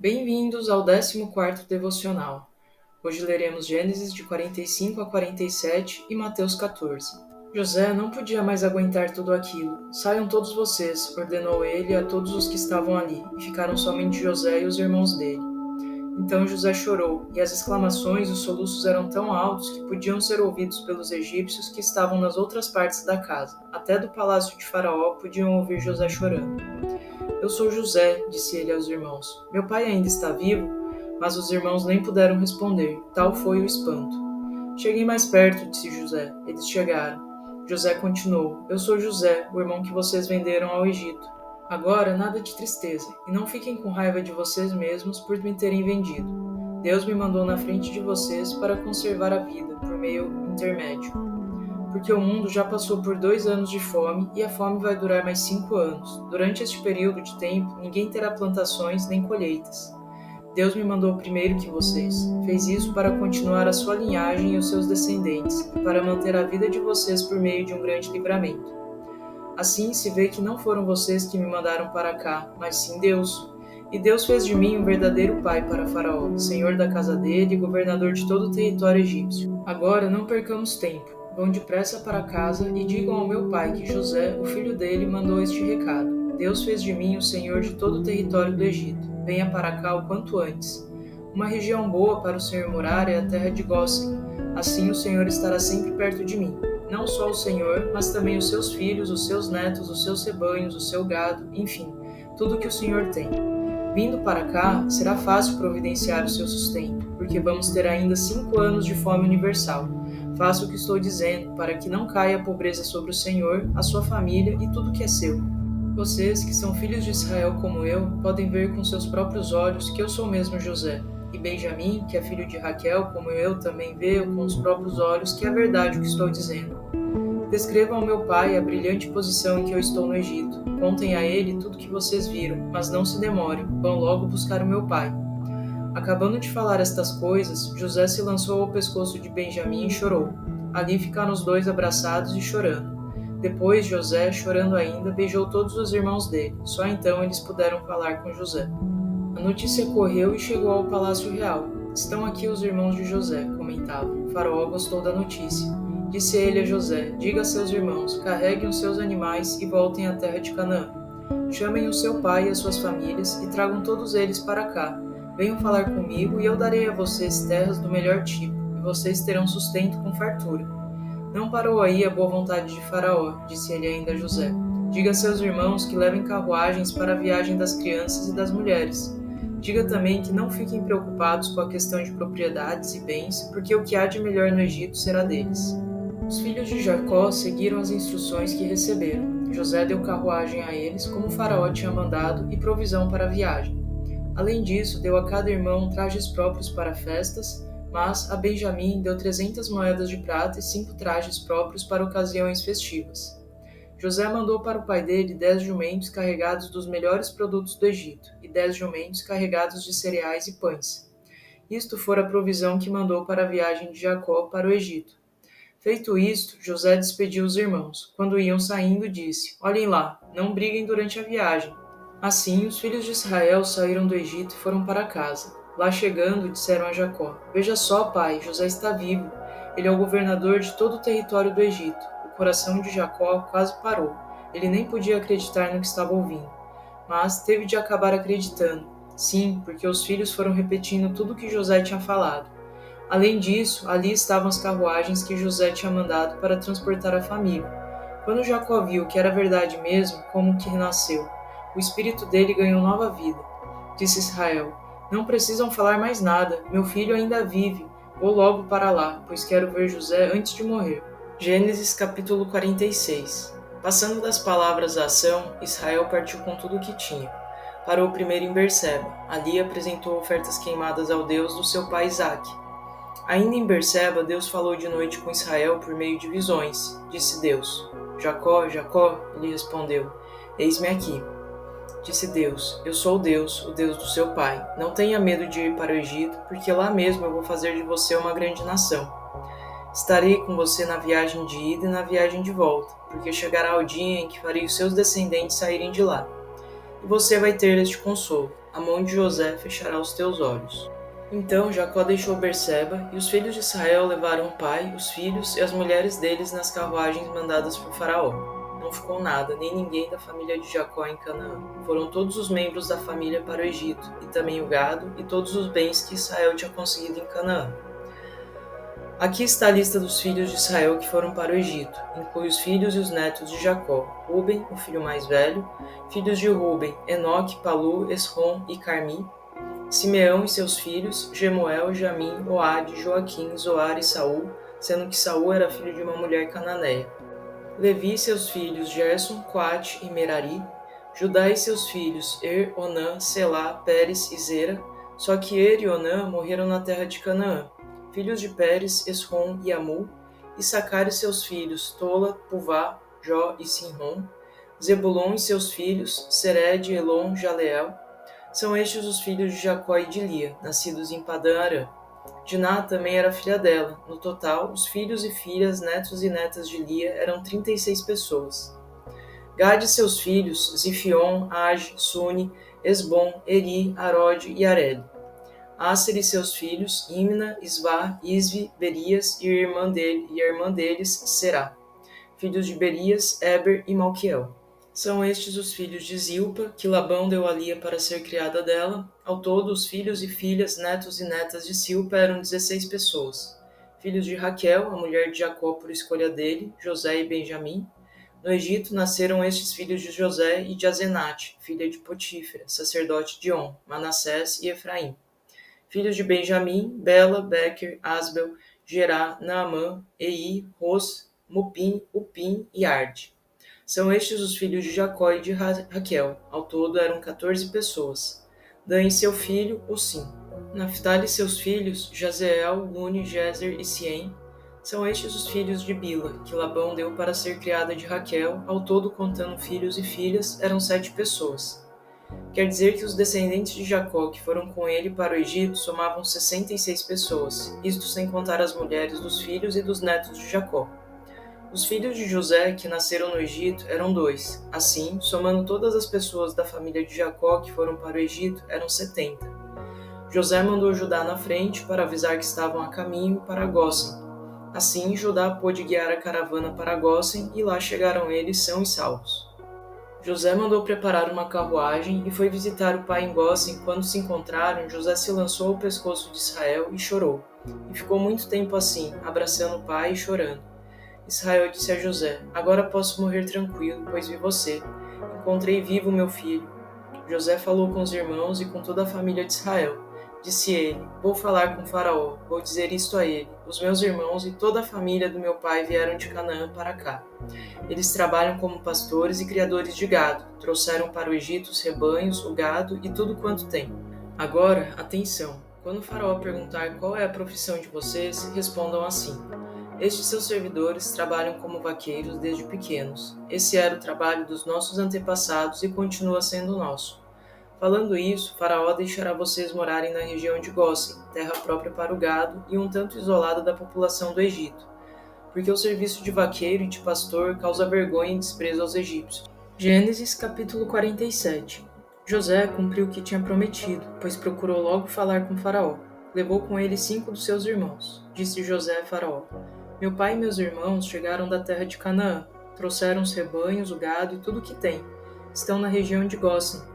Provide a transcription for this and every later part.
Bem-vindos ao 14º Devocional. Hoje leremos Gênesis de 45 a 47 e Mateus 14. José não podia mais aguentar tudo aquilo. Saiam todos vocês, ordenou ele a todos os que estavam ali, e ficaram somente José e os irmãos dele. Então José chorou, e as exclamações e os soluços eram tão altos que podiam ser ouvidos pelos egípcios que estavam nas outras partes da casa. Até do palácio de Faraó podiam ouvir José chorando. Eu sou José, disse ele aos irmãos. Meu pai ainda está vivo? Mas os irmãos nem puderam responder, tal foi o espanto. Cheguem mais perto, disse José. Eles chegaram. José continuou. Eu sou José, o irmão que vocês venderam ao Egito. Agora, nada de tristeza, e não fiquem com raiva de vocês mesmos por me terem vendido. Deus me mandou na frente de vocês para conservar a vida, por meio intermédio. Porque o mundo já passou por 2 anos de fome e a fome vai durar mais 5 anos. Durante este período de tempo, ninguém terá plantações nem colheitas. Deus me mandou primeiro que vocês. Fez isso para continuar a sua linhagem e os seus descendentes, e para manter a vida de vocês por meio de um grande livramento. Assim se vê que não foram vocês que me mandaram para cá, mas sim Deus. E Deus fez de mim um verdadeiro pai para Faraó, senhor da casa dele e governador de todo o território egípcio. Agora não percamos tempo. Vão depressa para casa e digam ao meu pai que José, o filho dele, mandou este recado. Deus fez de mim o senhor de todo o território do Egito. Venha para cá o quanto antes. Uma região boa para o senhor morar é a terra de Gósen. Assim o senhor estará sempre perto de mim. Não só o senhor, mas também os seus filhos, os seus netos, os seus rebanhos, o seu gado, enfim, tudo que o senhor tem. Vindo para cá, será fácil providenciar o seu sustento, porque vamos ter ainda 5 anos de fome universal. Faça o que estou dizendo, para que não caia a pobreza sobre o Senhor, a sua família e tudo que é seu. Vocês, que são filhos de Israel como eu, podem ver com seus próprios olhos que eu sou mesmo José. E Benjamim, que é filho de Raquel, como eu, também vê com os próprios olhos que é verdade o que estou dizendo. Descrevam ao meu pai a brilhante posição em que eu estou no Egito. Contem a ele tudo que vocês viram, mas não se demorem, vão logo buscar o meu pai. Acabando de falar estas coisas, José se lançou ao pescoço de Benjamim e chorou. Ali ficaram os dois abraçados e chorando. Depois, José, chorando ainda, beijou todos os irmãos dele. Só então eles puderam falar com José. A notícia correu e chegou ao palácio real. Estão aqui os irmãos de José, comentava. Faraó gostou da notícia. Disse ele a José, diga a seus irmãos, carreguem os seus animais e voltem à terra de Canaã. Chamem o seu pai e as suas famílias e tragam todos eles para cá. Venham falar comigo e eu darei a vocês terras do melhor tipo, e vocês terão sustento com fartura. Não parou aí a boa vontade de Faraó, disse ele ainda a José. Diga a seus irmãos que levem carruagens para a viagem das crianças e das mulheres. Diga também que não fiquem preocupados com a questão de propriedades e bens, porque o que há de melhor no Egito será deles. Os filhos de Jacó seguiram as instruções que receberam. José deu carruagem a eles, como Faraó tinha mandado, e provisão para a viagem. Além disso, deu a cada irmão trajes próprios para festas, mas a Benjamim deu 300 moedas de prata e 5 trajes próprios para ocasiões festivas. José mandou para o pai dele 10 jumentos carregados dos melhores produtos do Egito e 10 jumentos carregados de cereais e pães. Isto fora a provisão que mandou para a viagem de Jacó para o Egito. Feito isto, José despediu os irmãos. Quando iam saindo, disse, olhem lá, não briguem durante a viagem. Assim, os filhos de Israel saíram do Egito e foram para casa. Lá chegando, disseram a Jacó, veja só, pai, José está vivo. Ele é o governador de todo o território do Egito. O coração de Jacó quase parou. Ele nem podia acreditar no que estava ouvindo. Mas teve de acabar acreditando. Sim, porque os filhos foram repetindo tudo o que José tinha falado. Além disso, ali estavam as carruagens que José tinha mandado para transportar a família. Quando Jacó viu que era verdade mesmo, como que renasceu. O espírito dele ganhou nova vida. Disse Israel, não precisam falar mais nada, meu filho ainda vive. Vou logo para lá, pois quero ver José antes de morrer. Gênesis capítulo 46. Passando das palavras à ação, Israel partiu com tudo o que tinha. Parou primeiro em Berseba. Ali apresentou ofertas queimadas ao Deus do seu pai Isaque. Ainda em Berseba, Deus falou de noite com Israel por meio de visões. Disse Deus, Jacó, Jacó, ele respondeu, eis-me aqui. Disse Deus, eu sou Deus, o Deus do seu pai. Não tenha medo de ir para o Egito, porque lá mesmo eu vou fazer de você uma grande nação. Estarei com você na viagem de ida e na viagem de volta, porque chegará o dia em que farei os seus descendentes saírem de lá. E você vai ter este consolo. a mão de José fechará os teus olhos. Então Jacó deixou Berseba, e os filhos de Israel levaram o pai, os filhos e as mulheres deles nas carruagens mandadas por Faraó. Não ficou nada, nem ninguém da família de Jacó em Canaã. Foram todos os membros da família para o Egito, e também o gado e todos os bens que Israel tinha conseguido em Canaã. Aqui está a lista dos filhos de Israel que foram para o Egito. Inclui os filhos e os netos de Jacó: Ruben, o filho mais velho, filhos de Ruben, Enoque, Palu, Esrom e Carmi, Simeão e seus filhos, Gemuel, Jamim, Oade, Joaquim, Zoar e Saul, sendo que Saul era filho de uma mulher cananeia. Levi e seus filhos, Gerson, Coate e Merari, Judá e seus filhos, Onã, Selá, Pérez e Zera, só que e Onã morreram na terra de Canaã. Filhos de Pérez, Esrom e Amul, Issacar e seus filhos, Tola, Puvá, Jó e Sinrom, Zebulon e seus filhos, Sered, Elon, Jaleel. São estes os filhos de Jacó e de Lia, nascidos em Padã Arã. Diná também era filha dela. No total, os filhos e filhas, netos e netas de Lia eram 36 pessoas. Gade e seus filhos, Zifion, Age, Suni, Esbom, Eri, Arode e Areli. Aser e seus filhos, Imna, Isvá, Isvi, Berias e a irmã deles, Será. Filhos de Berias, Eber e Malquiel. São estes os filhos de Zilpa, que Labão deu a Lia para ser criada dela. Ao todo, os filhos e filhas, netos e netas de Silpa eram 16 pessoas. Filhos de Raquel, a mulher de Jacó por escolha dele, José e Benjamim. No Egito nasceram estes filhos de José e de Azenate, filha de Potífera, sacerdote de On, Manassés e Efraim. Filhos de Benjamim, Bela, Bequer, Asbel, Gerá, Naamã, Ei, Ros, Mupim, Upim e Arde. São estes os filhos de Jacó e de Raquel. Ao todo eram 14 pessoas. Dan e seu filho, Ossim. Naftali e seus filhos, Jazeel, Guni, Jezer e Siem. São estes os filhos de Bila, que Labão deu para ser criada de Raquel. Ao todo, contando filhos e filhas, eram 7 pessoas. Quer dizer que os descendentes de Jacó que foram com ele para o Egito somavam 66 pessoas, isto sem contar as mulheres dos filhos e dos netos de Jacó. Os filhos de José, que nasceram no Egito, eram 2. Assim, somando todas as pessoas da família de Jacó que foram para o Egito, eram 70. José mandou Judá na frente para avisar que estavam a caminho para Gósen. Assim, Judá pôde guiar a caravana para Gósen e lá chegaram eles são e salvos. José mandou preparar uma carruagem e foi visitar o pai em Gósen. Quando se encontraram, José se lançou ao pescoço de Israel e chorou. E ficou muito tempo assim, abraçando o pai e chorando. Israel disse a José: Agora posso morrer tranquilo, pois vi você. Encontrei vivo meu filho. José falou com os irmãos e com toda a família de Israel. Disse ele: Vou falar com Faraó, vou dizer isto a ele. Os meus irmãos e toda a família do meu pai vieram de Canaã para cá. Eles trabalham como pastores e criadores de gado. Trouxeram para o Egito os rebanhos, o gado e tudo quanto tem. Agora, atenção. Quando Faraó perguntar qual é a profissão de vocês, respondam assim: Estes seus servidores trabalham como vaqueiros desde pequenos. Esse era o trabalho dos nossos antepassados e continua sendo nosso. Falando isso, Faraó deixará vocês morarem na região de Gósen, terra própria para o gado e um tanto isolada da população do Egito, porque o serviço de vaqueiro e de pastor causa vergonha e desprezo aos egípcios. Gênesis capítulo 47. José cumpriu o que tinha prometido, pois procurou logo falar com Faraó. Levou com ele 5 dos seus irmãos. Disse José a Faraó: Meu pai e meus irmãos chegaram da terra de Canaã. Trouxeram os rebanhos, o gado e tudo o que tem. Estão na região de Gósen.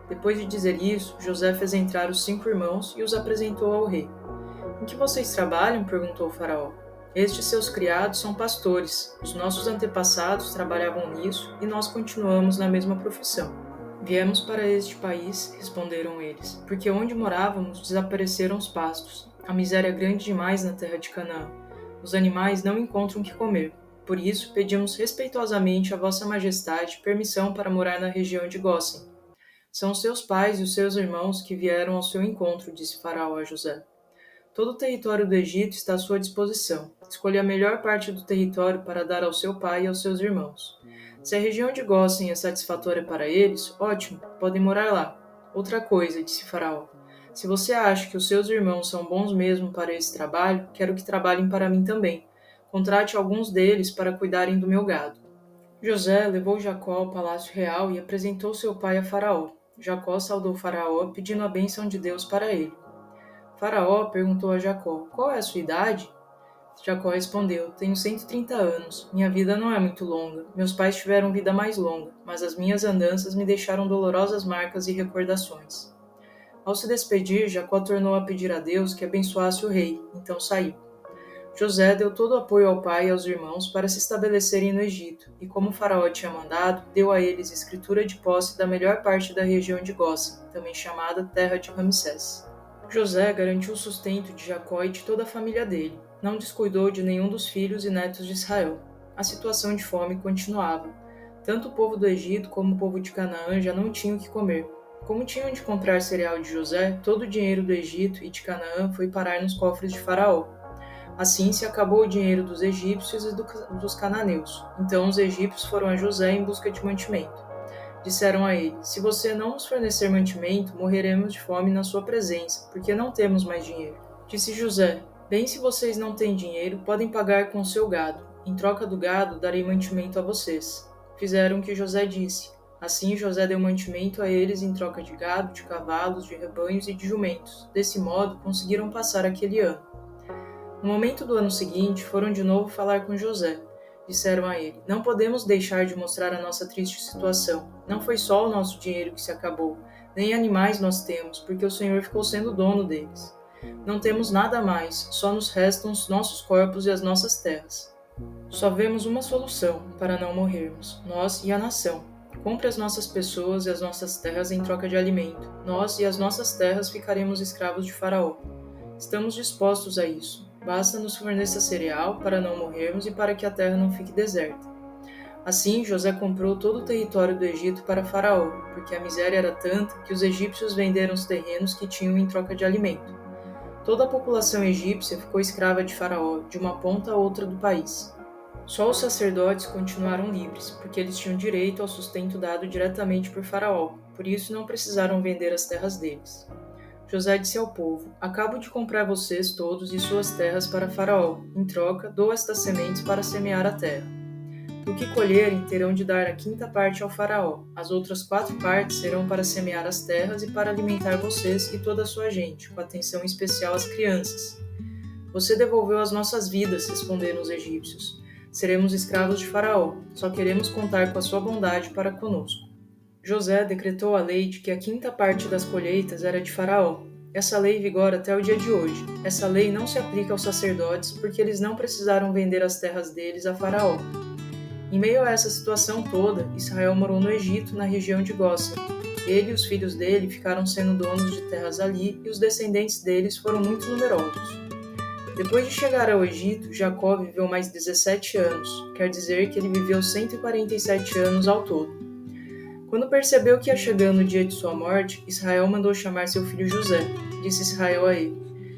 Depois de dizer isso, José fez entrar os 5 irmãos e os apresentou ao rei. Em que vocês trabalham? Perguntou o Faraó. Estes seus criados são pastores. Os nossos antepassados trabalhavam nisso e nós continuamos na mesma profissão. Viemos para este país, responderam eles, porque onde morávamos desapareceram os pastos. A miséria é grande demais na terra de Canaã. Os animais não encontram o que comer. Por isso, pedimos respeitosamente a vossa majestade permissão para morar na região de Gósen. São os seus pais e os seus irmãos que vieram ao seu encontro, disse Faraó a José. Todo o território do Egito está à sua disposição. Escolha a melhor parte do território para dar ao seu pai e aos seus irmãos. Se a região de Gósen é satisfatória para eles, ótimo, podem morar lá. Outra coisa, disse Faraó, se você acha que os seus irmãos são bons mesmo para esse trabalho, quero que trabalhem para mim também. Contrate alguns deles para cuidarem do meu gado. José levou Jacó ao palácio real e apresentou seu pai a Faraó. Jacó saudou Faraó, pedindo a bênção de Deus para ele. Faraó perguntou a Jacó: Qual é a sua idade? Jacó respondeu: Tenho 130 anos. Minha vida não é muito longa. Meus pais tiveram vida mais longa, mas as minhas andanças me deixaram dolorosas marcas e recordações. Ao se despedir, Jacó tornou a pedir a Deus que abençoasse o rei, então saiu. José deu todo o apoio ao pai e aos irmãos para se estabelecerem no Egito, e como o faraó tinha mandado, deu a eles escritura de posse da melhor parte da região de Gósen, também chamada Terra de Ramsés. José garantiu o sustento de Jacó e de toda a família dele. Não descuidou de nenhum dos filhos e netos de Israel. A situação de fome continuava. Tanto o povo do Egito como o povo de Canaã já não tinham o que comer. Como tinham de comprar cereal de José, todo o dinheiro do Egito e de Canaã foi parar nos cofres de Faraó. Assim se acabou o dinheiro dos egípcios e dos cananeus. Então os egípcios foram a José em busca de mantimento. Disseram a ele: Se você não nos fornecer mantimento, morreremos de fome na sua presença, porque não temos mais dinheiro. Disse José: Bem, se vocês não têm dinheiro, podem pagar com o seu gado. Em troca do gado, darei mantimento a vocês. Fizeram o que José disse. Assim José deu mantimento a eles em troca de gado, de cavalos, de rebanhos e de jumentos. Desse modo, conseguiram passar aquele ano. No momento do ano seguinte, foram de novo falar com José. Disseram a ele: Não podemos deixar de mostrar a nossa triste situação. Não foi só o nosso dinheiro que se acabou, nem animais nós temos, porque o Senhor ficou sendo dono deles. Não temos nada mais, só nos restam os nossos corpos e as nossas terras. Só vemos uma solução para não morrermos, nós e a nação. Compre as nossas pessoas e as nossas terras em troca de alimento. Nós e as nossas terras ficaremos escravos de Faraó. Estamos dispostos a isso. Basta nos fornecer cereal para não morrermos e para que a terra não fique deserta. Assim, José comprou todo o território do Egito para Faraó, porque a miséria era tanta que os egípcios venderam os terrenos que tinham em troca de alimento. Toda a população egípcia ficou escrava de Faraó, de uma ponta a outra do país. Só os sacerdotes continuaram livres, porque eles tinham direito ao sustento dado diretamente por Faraó, por isso não precisaram vender as terras deles. José disse ao povo: Acabo de comprar vocês todos e suas terras para Faraó. Em troca, dou estas sementes para semear a terra. Do que colherem, terão de dar a quinta parte ao Faraó. As outras 4 partes serão para semear as terras e para alimentar vocês e toda a sua gente, com atenção especial às crianças. Você devolveu as nossas vidas, responderam os egípcios. Seremos escravos de Faraó. Só queremos contar com a sua bondade para conosco. José decretou a lei de que a quinta parte das colheitas era de Faraó. Essa lei vigora até o dia de hoje. Essa lei não se aplica aos sacerdotes porque eles não precisaram vender as terras deles a Faraó. Em meio a essa situação toda, Israel morou no Egito, na região de Gósen. Ele e os filhos dele ficaram sendo donos de terras ali e os descendentes deles foram muito numerosos. Depois de chegar ao Egito, Jacó viveu mais 17 anos, quer dizer que ele viveu 147 anos ao todo. Quando percebeu que ia chegando o dia de sua morte, Israel mandou chamar seu filho José. Disse Israel a ele: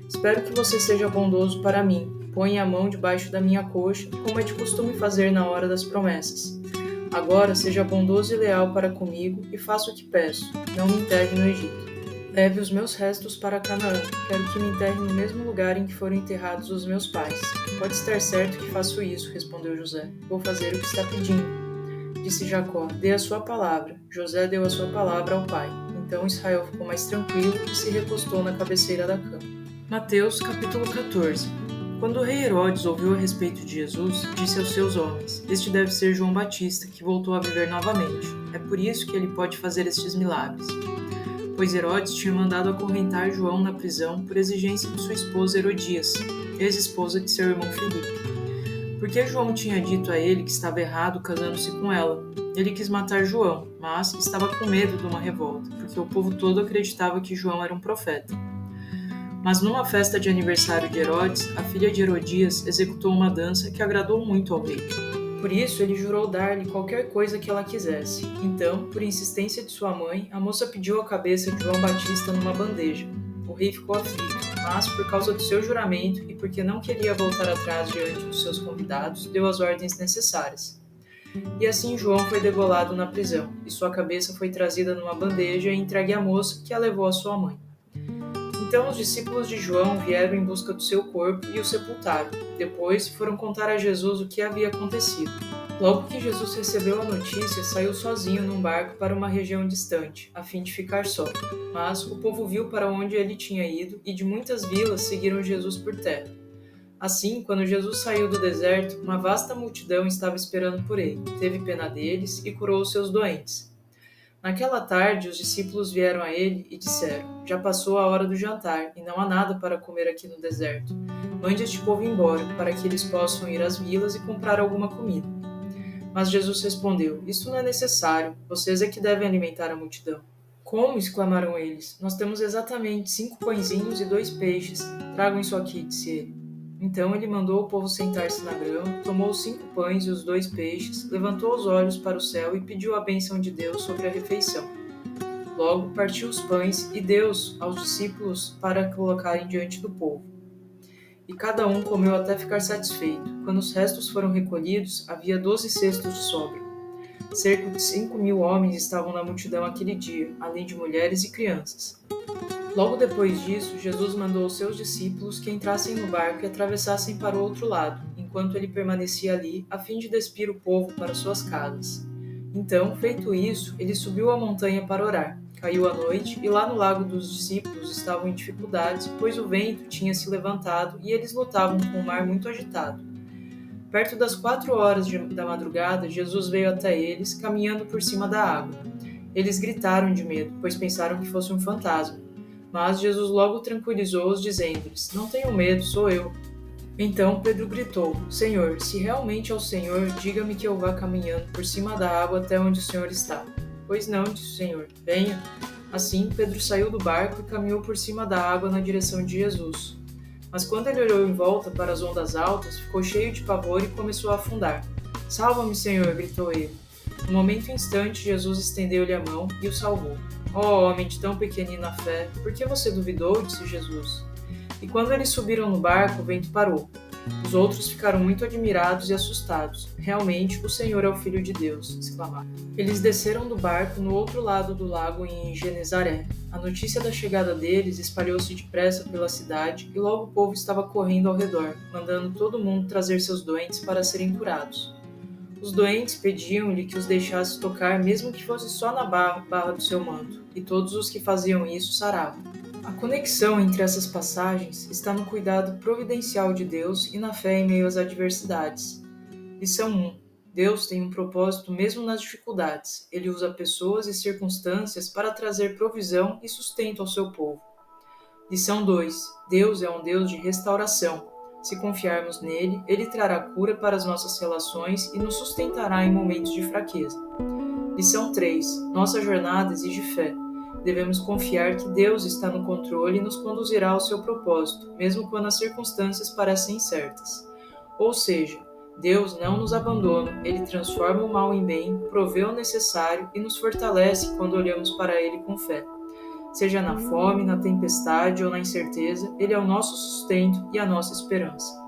Espero que você seja bondoso para mim. Põe a mão debaixo da minha coxa, como é de costume fazer na hora das promessas. Agora seja bondoso e leal para comigo e faça o que peço. Não me enterre no Egito. Leve os meus restos para Canaã. Quero que me enterre no mesmo lugar em que foram enterrados os meus pais. Pode estar certo que faço isso, respondeu José. Vou fazer o que está pedindo. Disse Jacó: Dê a sua palavra. José deu a sua palavra ao pai. Então Israel ficou mais tranquilo e se recostou na cabeceira da cama. Mateus capítulo 14. Quando o rei Herodes ouviu a respeito de Jesus, disse aos seus homens: Este deve ser João Batista, que voltou a viver novamente. É por isso que ele pode fazer estes milagres. Pois Herodes tinha mandado acorrentar João na prisão por exigência de sua esposa Herodias, ex-esposa de seu irmão Filipe. Porque João tinha dito a ele que estava errado casando-se com ela. Ele quis matar João, mas estava com medo de uma revolta, porque o povo todo acreditava que João era um profeta. Mas numa festa de aniversário de Herodes, a filha de Herodias executou uma dança que agradou muito ao rei. Por isso, ele jurou dar-lhe qualquer coisa que ela quisesse. Então, por insistência de sua mãe, a moça pediu a cabeça de João Batista numa bandeja. O rei ficou aflito, mas, por causa do seu juramento e porque não queria voltar atrás diante dos seus convidados, deu as ordens necessárias. E assim João foi degolado na prisão, e sua cabeça foi trazida numa bandeja e entregue à moça, que a levou à sua mãe. Então os discípulos de João vieram em busca do seu corpo e o sepultaram. Depois foram contar a Jesus o que havia acontecido. Logo que Jesus recebeu a notícia, saiu sozinho num barco para uma região distante, a fim de ficar só. Mas o povo viu para onde ele tinha ido e de muitas vilas seguiram Jesus por terra. Assim, quando Jesus saiu do deserto, uma vasta multidão estava esperando por ele. Teve pena deles e curou os seus doentes. Naquela tarde, os discípulos vieram a ele e disseram: Já passou a hora do jantar e não há nada para comer aqui no deserto. Mande este povo embora, para que eles possam ir às vilas e comprar alguma comida. Mas Jesus respondeu: Isto não é necessário, vocês é que devem alimentar a multidão. Como? Exclamaram eles. Nós temos exatamente 5 pãezinhos e 2 peixes. Tragam isso aqui, disse ele. Então ele mandou o povo sentar-se na grama, tomou os 5 pães e os 2 peixes, levantou os olhos para o céu e pediu a bênção de Deus sobre a refeição. Logo partiu os pães e deu-os aos discípulos para colocarem diante do povo. E cada um comeu até ficar satisfeito. Quando os restos foram recolhidos, havia 12 cestos de sobra. Cerca de 5.000 homens estavam na multidão aquele dia, além de mulheres e crianças. Logo depois disso, Jesus mandou aos seus discípulos que entrassem no barco e atravessassem para o outro lado, enquanto ele permanecia ali, a fim de despir o povo para suas casas. Então, feito isso, ele subiu a montanha para orar. Caiu a noite, e lá no lago dos discípulos estavam em dificuldades, pois o vento tinha se levantado e eles lutavam com o mar muito agitado. Perto das 4 horas da madrugada, Jesus veio até eles, caminhando por cima da água. Eles gritaram de medo, pois pensaram que fosse um fantasma. Mas Jesus logo tranquilizou-os, dizendo-lhes: Não tenham medo, sou eu. Então Pedro gritou: Senhor, se realmente é o Senhor, diga-me que eu vá caminhando por cima da água até onde o Senhor está. Pois não, disse o Senhor, venha. Assim, Pedro saiu do barco e caminhou por cima da água na direção de Jesus. Mas quando ele olhou em volta para as ondas altas, ficou cheio de pavor e começou a afundar. Salva-me, Senhor, gritou ele. No momento instante, Jesus estendeu-lhe a mão e o salvou. Ó homem de tão pequenina fé, por que você duvidou? Disse Jesus. E quando eles subiram no barco, o vento parou. Os outros ficaram muito admirados e assustados. Realmente, o Senhor é o Filho de Deus, exclamaram. Eles desceram do barco no outro lado do lago em Genezaré. A notícia da chegada deles espalhou-se depressa pela cidade e logo o povo estava correndo ao redor, mandando todo mundo trazer seus doentes para serem curados. Os doentes pediam-lhe que os deixasse tocar, mesmo que fosse só na barra do seu manto, e todos os que faziam isso saravam. A conexão entre essas passagens está no cuidado providencial de Deus e na fé em meio às adversidades. Lição 1. Deus tem um propósito mesmo nas dificuldades. Ele usa pessoas e circunstâncias para trazer provisão e sustento ao seu povo. Lição 2. Deus é um Deus de restauração. Se confiarmos nele, ele trará cura para as nossas relações e nos sustentará em momentos de fraqueza. Lição 3. Nossa jornada exige fé. Devemos confiar que Deus está no controle e nos conduzirá ao seu propósito, mesmo quando as circunstâncias parecem incertas. Ou seja, Deus não nos abandona, ele transforma o mal em bem, provê o necessário e nos fortalece quando olhamos para ele com fé. Seja na fome, na tempestade ou na incerteza, ele é o nosso sustento e a nossa esperança.